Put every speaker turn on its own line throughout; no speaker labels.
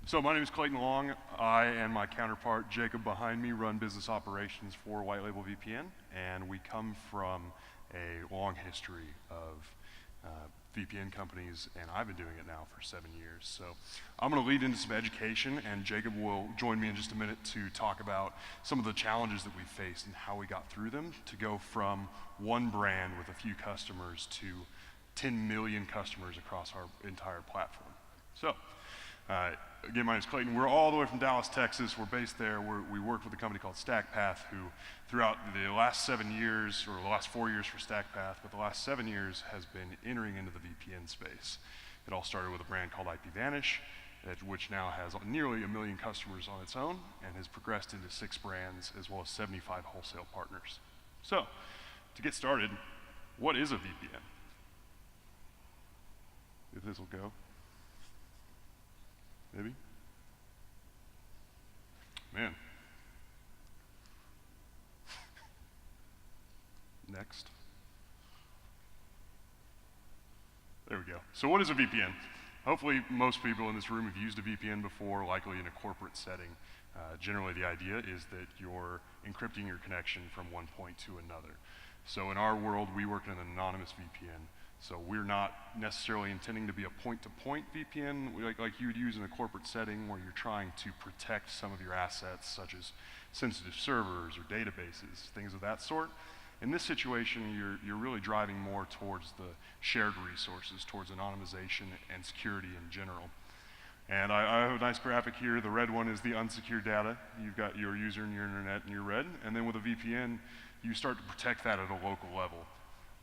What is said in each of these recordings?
So my name is Clayton Long. I and my counterpart, Jacob behind me, run business operations for White Label VPN, and we come from a long history of VPN companies, and I've been doing it now for 7 years. So I'm going to lead into some education, and Jacob will join me in just a minute to talk about some of the challenges that we faced and how we got through them to go from one brand with a few customers to 10 million customers across our entire platform. So, again, my name is Clayton. We're all the way from Dallas, Texas. We're based there. We work with a company called StackPath, who throughout the last 7 years, or the last 4 years for StackPath, but the last 7 years has been entering into the VPN space. It all started with a brand called IPVanish, which now has nearly 1 million customers on its own and has progressed into 6 brands as well as 75 wholesale partners. So, to get started, what is a VPN? If this will go. Maybe? Man. Next. There we go. So what is a VPN? Hopefully most people in this room have used a VPN before, likely in a corporate setting. Generally the idea is that you're encrypting your connection from one point to another. So in our world, we work in an anonymous VPN. So we're not necessarily intending to be a point-to-point VPN like you would use in a corporate setting where you're trying to protect some of your assets, such as sensitive servers or databases, things of that sort. In this situation, you're really driving more towards the shared resources, towards anonymization and security in general. And I have a nice graphic here. The red one is the unsecured data. You've got your user and your internet and your red. And then with a VPN, you start to protect that at a local level.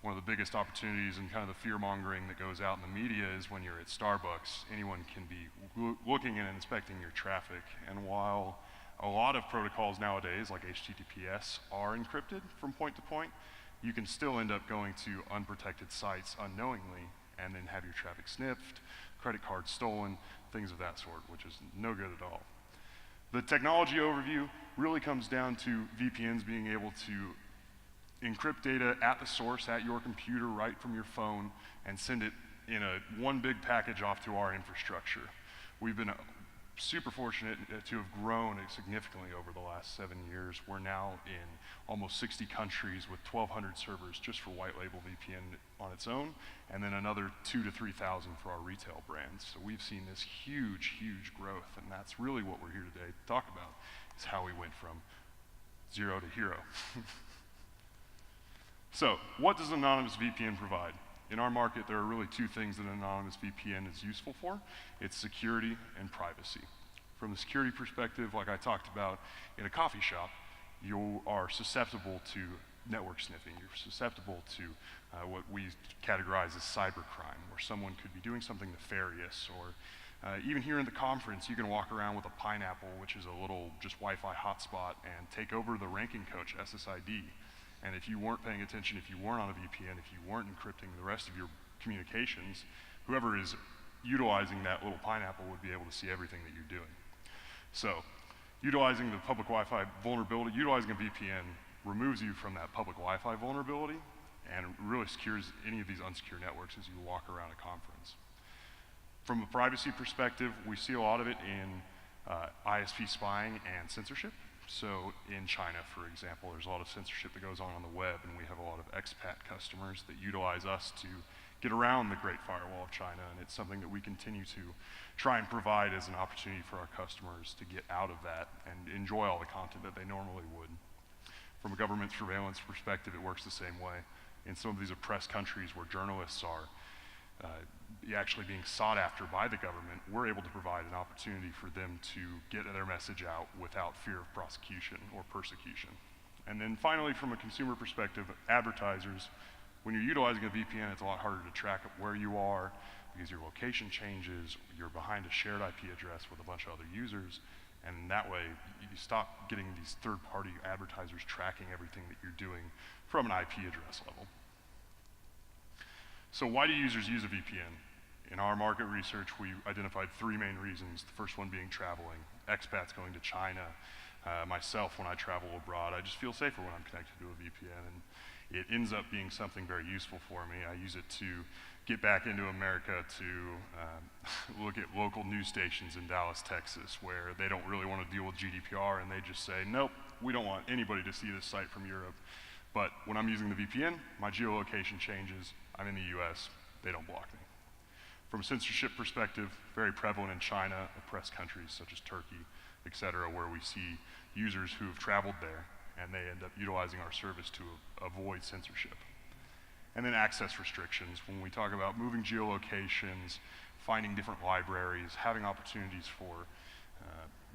One of the biggest opportunities and kind of the fear-mongering that goes out in the media is when you're at Starbucks, anyone can be looking and inspecting your traffic. And while a lot of protocols nowadays, like HTTPS, are encrypted from point to point, you can still end up going to unprotected sites unknowingly and then have your traffic sniffed, credit cards stolen, things of that sort, which is no good at all. The technology overview really comes down to VPNs being able to encrypt data at the source, at your computer, right from your phone, and send it in one big package off to our infrastructure. We've been super fortunate to have grown significantly over the last 7 years. We're now in almost 60 countries with 1,200 servers just for White Label VPN on its own, and then another 2,000 to 3,000 for our retail brands. So we've seen this huge, huge growth, and that's really what we're here today to talk about, is how we went from 0 to hero. So, what does an anonymous VPN provide? In our market, there are really 2 things that an anonymous VPN is useful for. It's security and privacy. From the security perspective, like I talked about, in a coffee shop, you are susceptible to network sniffing. You're susceptible to what we categorize as cybercrime, where someone could be doing something nefarious, or even here in the conference, you can walk around with a pineapple, which is a little just Wi-Fi hotspot, and take over the ranking coach SSID. And if you weren't paying attention, if you weren't on a VPN, if you weren't encrypting the rest of your communications, whoever is utilizing that little pineapple would be able to see everything that you're doing. So, utilizing the public Wi-Fi vulnerability, utilizing a VPN removes you from that public Wi-Fi vulnerability and really secures any of these unsecure networks as you walk around a conference. From a privacy perspective, we see a lot of it in ISP spying and censorship. So in China, for example, there's a lot of censorship that goes on the web, and we have a lot of expat customers that utilize us to get around the Great Firewall of China, and it's something that we continue to try and provide as an opportunity for our customers to get out of that and enjoy all the content that they normally would. From a government surveillance perspective, it works the same way. In some of these oppressed countries where journalists are actually being sought after by the government, we're able to provide an opportunity for them to get their message out without fear of prosecution or persecution. And then finally, from a consumer perspective, advertisers, when you're utilizing a VPN, it's a lot harder to track where you are because your location changes, you're behind a shared IP address with a bunch of other users, and that way you stop getting these third-party advertisers tracking everything that you're doing from an IP address level. So why do users use a VPN? In our market research, we identified 3 main reasons. The first one being traveling, expats going to China. Myself, when I travel abroad, I just feel safer when I'm connected to a VPN, and it ends up being something very useful for me. I use it to get back into America to look at local news stations in Dallas, Texas, where they don't really want to deal with GDPR, and they just say, nope, we don't want anybody to see this site from Europe. But when I'm using the VPN, my geolocation changes, I'm in the US, they don't block me. From a censorship perspective, very prevalent in China, oppressed countries such as Turkey, et cetera, where we see users who have traveled there, and they end up utilizing our service to avoid censorship. And then access restrictions. When we talk about moving geolocations, finding different libraries, having opportunities for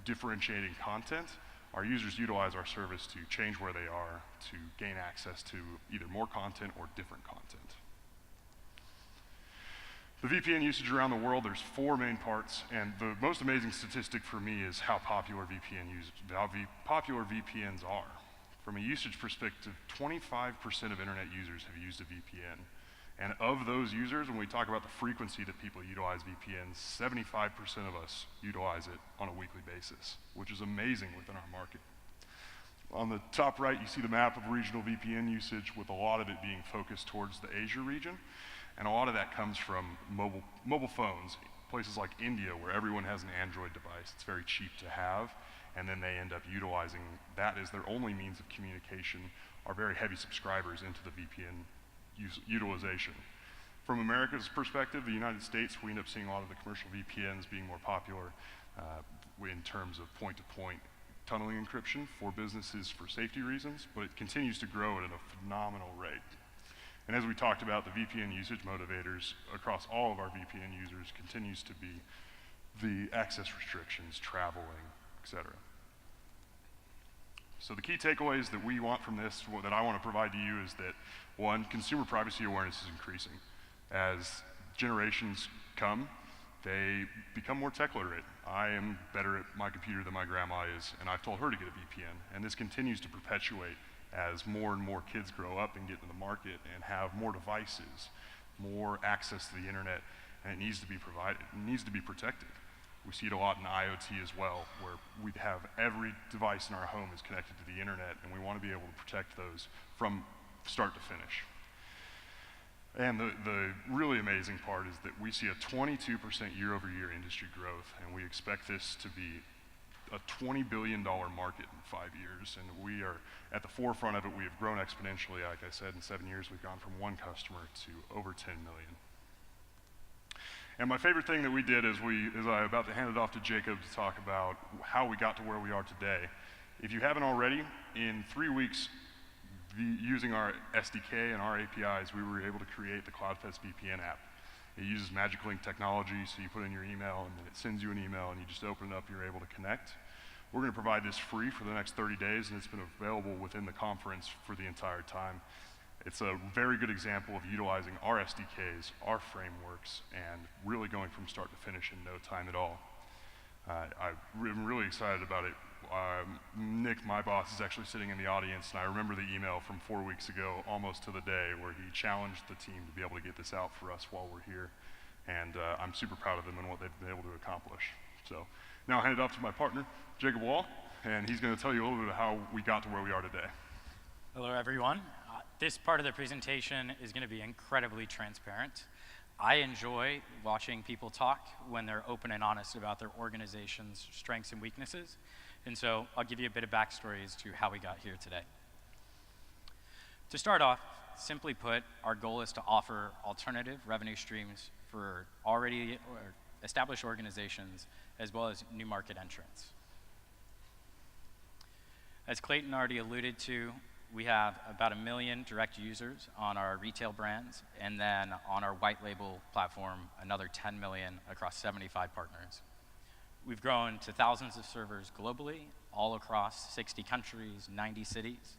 differentiating content, our users utilize our service to change where they are, to gain access to either more content or different content. The VPN usage around the world, there's 4 main parts, and the most amazing statistic for me is how popular VPNs are. From a usage perspective, 25% of internet users have used a VPN. And of those users, when we talk about the frequency that people utilize VPNs, 75% of us utilize it on a weekly basis, which is amazing within our market. On the top right, you see the map of regional VPN usage, with a lot of it being focused towards the Asia region. And a lot of that comes from mobile phones, places like India, where everyone has an Android device. It's very cheap to have, and then they end up utilizing that as their only means of communication, are very heavy subscribers into the VPN utilization. From America's perspective, the United States, we end up seeing a lot of the commercial VPNs being more popular in terms of point-to-point tunneling encryption for businesses for safety reasons, but it continues to grow at a phenomenal rate. And as we talked about, the VPN usage motivators across all of our VPN users continues to be the access restrictions, traveling, et cetera. So the key takeaways that we want from this, that I want to provide to you, is that, 1, consumer privacy awareness is increasing. As generations come, they become more tech literate. I am better at my computer than my grandma is, and I've told her to get a VPN. And this continues to perpetuate as more and more kids grow up and get into the market and have more devices, more access to the internet, and it needs to be provided, it needs to be protected. We see it a lot in IoT as well, where we have every device in our home is connected to the internet, and we want to be able to protect those from start to finish. And the really amazing part is that we see a 22% year-over-year industry growth, and we expect this to be a $20 billion market in 5 years, and we are at the forefront of it. We have grown exponentially. Like I said, in 7 years, we've gone from 1 customer to over 10 million. And my favorite thing that we did is I'm about to hand it off to Jacob to talk about how we got to where we are today. If you haven't already, in 3 weeks, using our SDK and our APIs, we were able to create the CloudTest VPN app. It uses Magic Link technology, so you put in your email, and then it sends you an email, and you just open it up, you're able to connect. We're going to provide this free for the next 30 days, and it's been available within the conference for the entire time. It's a very good example of utilizing our SDKs, our frameworks, and really going from start to finish in no time at all. I'm really excited about it. Nick, my boss, is actually sitting in the audience, and I remember the email from 4 weeks ago, almost to the day, where he challenged the team to be able to get this out for us while we're here. And I'm super proud of them and what they've been able to accomplish. So now I'll hand it off to my partner, Jacob Wall, and he's going to tell you a little bit of how we got to where we are today.
Hello, everyone. This part of the presentation is going to be incredibly transparent. I enjoy watching people talk when they're open and honest about their organization's strengths and weaknesses. And so I'll give you a bit of backstory as to how we got here today. To start off, simply put, our goal is to offer alternative revenue streams for already established organizations as well as new market entrants. As Clayton already alluded to, we have about 1 million direct users on our retail brands, and then on our white label platform, another 10 million across 75 partners. We've grown to thousands of servers globally, all across 60 countries, 90 cities,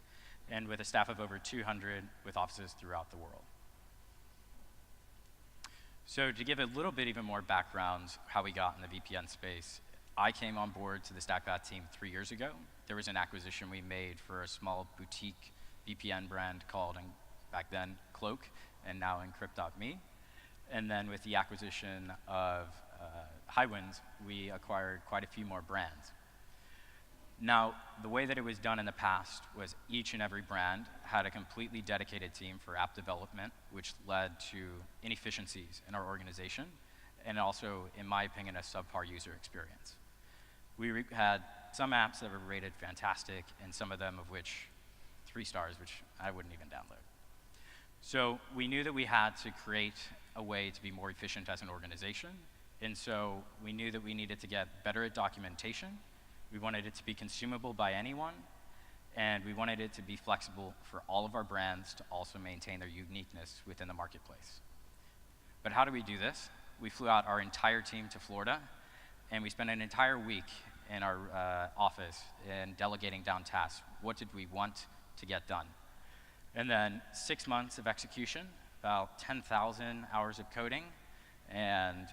and with a staff of over 200 with offices throughout the world. So to give a little bit even more background how we got in the VPN space, I came on board to the StackPath team 3 years ago. There was an acquisition we made for a small boutique VPN brand called, back then, Cloak, and now Encrypt.me. And then with the acquisition of Highwinds, we acquired quite a few more brands. Now, the way that it was done in the past was each and every brand had a completely dedicated team for app development, which led to inefficiencies in our organization, and also, in my opinion, a subpar user experience. We had some apps that were rated fantastic, and some of them of which 3 stars, which I wouldn't even download. So we knew that we had to create a way to be more efficient as an organization, and so we knew that we needed to get better at documentation. We wanted it to be consumable by anyone, and we wanted it to be flexible for all of our brands to also maintain their uniqueness within the marketplace. But how do we do this? We flew out our entire team to Florida, and we spent an entire week in our office and delegating down tasks. What did we want to get done? And then 6 months of execution, about 10,000 hours of coding, and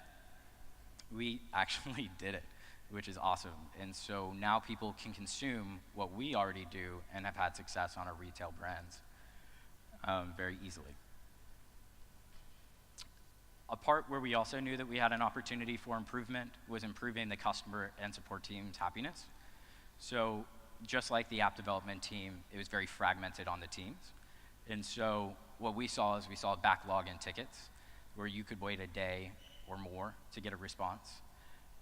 we actually did it, which is awesome. And so now people can consume what we already do and have had success on our retail brands very easily. A part where we also knew that we had an opportunity for improvement was improving the customer and support team's happiness. So just like the app development team, it was very fragmented on the teams. And so what we saw is we saw a backlog in tickets where you could wait a day or more to get a response.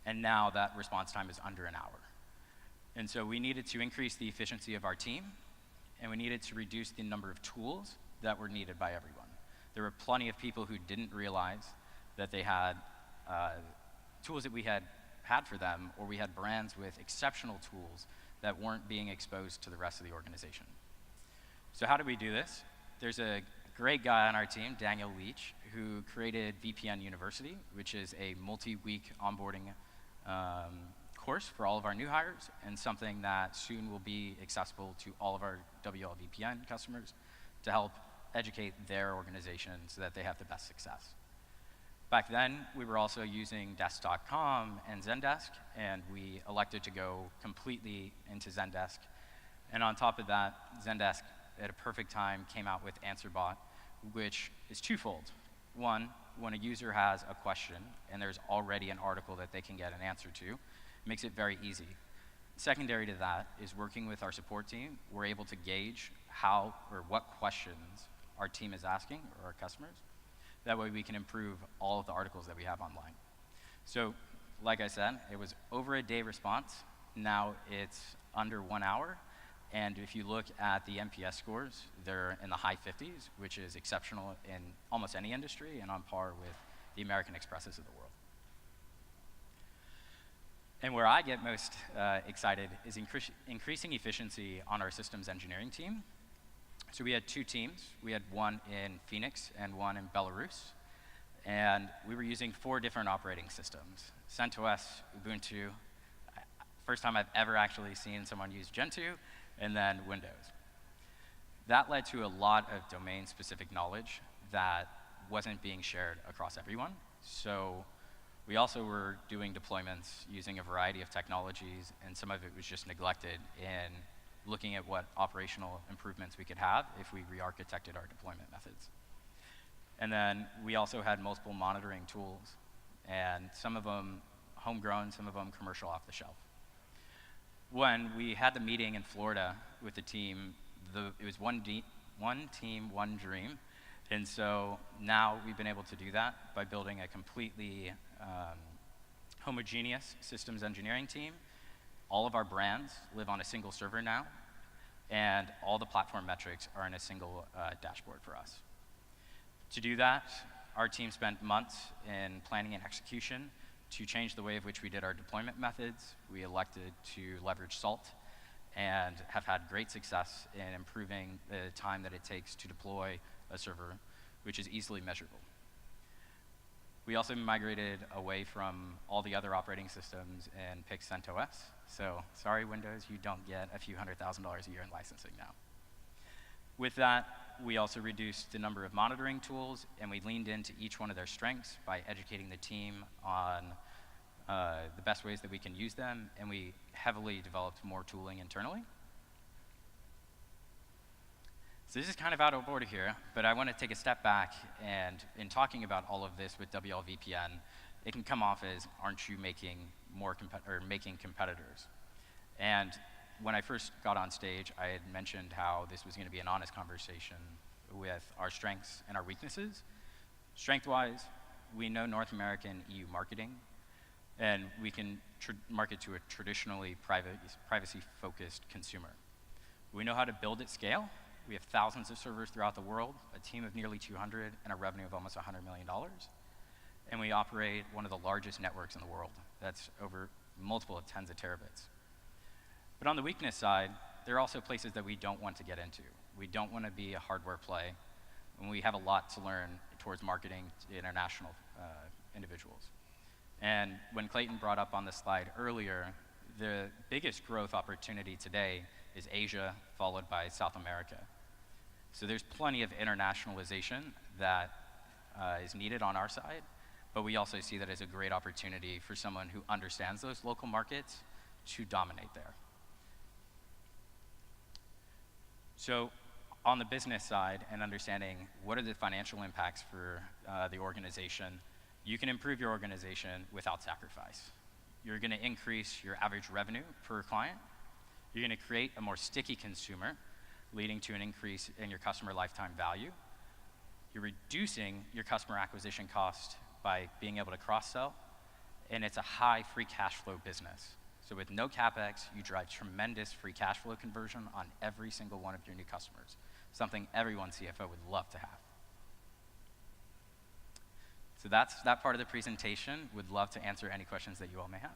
And now that response time is under an hour. And so we needed to increase the efficiency of our team, and we needed to reduce the number of tools that were needed by everyone. There were plenty of people who didn't realize that they had tools that we had for them, or we had brands with exceptional tools that weren't being exposed to the rest of the organization. So how do we do this? There's a great guy on our team, Daniel Leach, who created VPN University, which is a multi-week onboarding course for all of our new hires, and something that soon will be accessible to all of our WLVPN customers to help educate their organization so that they have the best success. Back then, we were also using Desk.com and Zendesk, and we elected to go completely into Zendesk. And on top of that, Zendesk, at a perfect time, came out with AnswerBot, which is twofold. One, when a user has a question and there's already an article that they can get an answer to, it makes it very easy. Secondary to that is working with our support team, we're able to gauge how or what questions our team is asking, or our customers. That way we can improve all of the articles that we have online. So, like I said, it was over a day response. Now it's under 1 hour. And if you look at the NPS scores, they're in the high 50s, which is exceptional in almost any industry and on par with the American Expresses of the world. And where I get most excited is increasing efficiency on our systems engineering team. So we had 2 teams. We had one in Phoenix and one in Belarus. And we were using 4 different operating systems: CentOS, Ubuntu. First time I've ever actually seen someone use Gentoo, and then Windows. That led to a lot of domain-specific knowledge that wasn't being shared across everyone. So we also were doing deployments using a variety of technologies, and some of it was just neglected in looking at what operational improvements we could have if we re-architected our deployment methods. And then we also had multiple monitoring tools, and some of them homegrown, some of them commercial off the shelf. When we had the meeting in Florida with the team, it was one team, one dream. And so now we've been able to do that by building a completely homogeneous systems engineering team. All of our brands live on a single server now, and all the platform metrics are in a single dashboard for us. To do that, our team spent months in planning and execution to change the way of which we did our deployment methods. We elected to leverage Salt and have had great success in improving the time that it takes to deploy a server, which is easily measurable. We also migrated away from all the other operating systems and picked CentOS. So sorry, Windows, you don't get a few $100,000 a year in licensing now. With that, we also reduced the number of monitoring tools, and we leaned into each one of their strengths by educating the team on the best ways that we can use them, and we heavily developed more tooling internally. So this is kind of out of order here, but I want to take a step back, and in talking about all of this with WLVPN, it can come off as, aren't you making competitors? And when I first got on stage, I had mentioned how this was going to be an honest conversation with our strengths and our weaknesses. Strength-wise, we know North American EU marketing, and we can market to a traditionally privacy-focused consumer. We know how to build at scale. We have thousands of servers throughout the world, a team of nearly 200, and a revenue of almost $100 million. And we operate one of the largest networks in the world. That's over multiple of tens of terabits. But on the weakness side, there are also places that we don't want to get into. We don't want to be a hardware play, and we have a lot to learn towards marketing to international individuals. And when Clayton brought up on the slide earlier, the biggest growth opportunity today is Asia, followed by South America. So there's plenty of internationalization that is needed on our side, but we also see that as a great opportunity for someone who understands those local markets to dominate there. So on the business side and understanding what are the financial impacts for the organization, you can improve your organization without sacrifice. You're going to increase your average revenue per client. You're going to create a more sticky consumer, leading to an increase in your customer lifetime value. You're reducing your customer acquisition cost by being able to cross-sell, and it's a high free cash flow business. So with no CapEx, you drive tremendous free cash flow conversion on every single one of your new customers, something everyone CFO would love to have. So that's that part of the presentation. Would love to answer any questions that you all may have.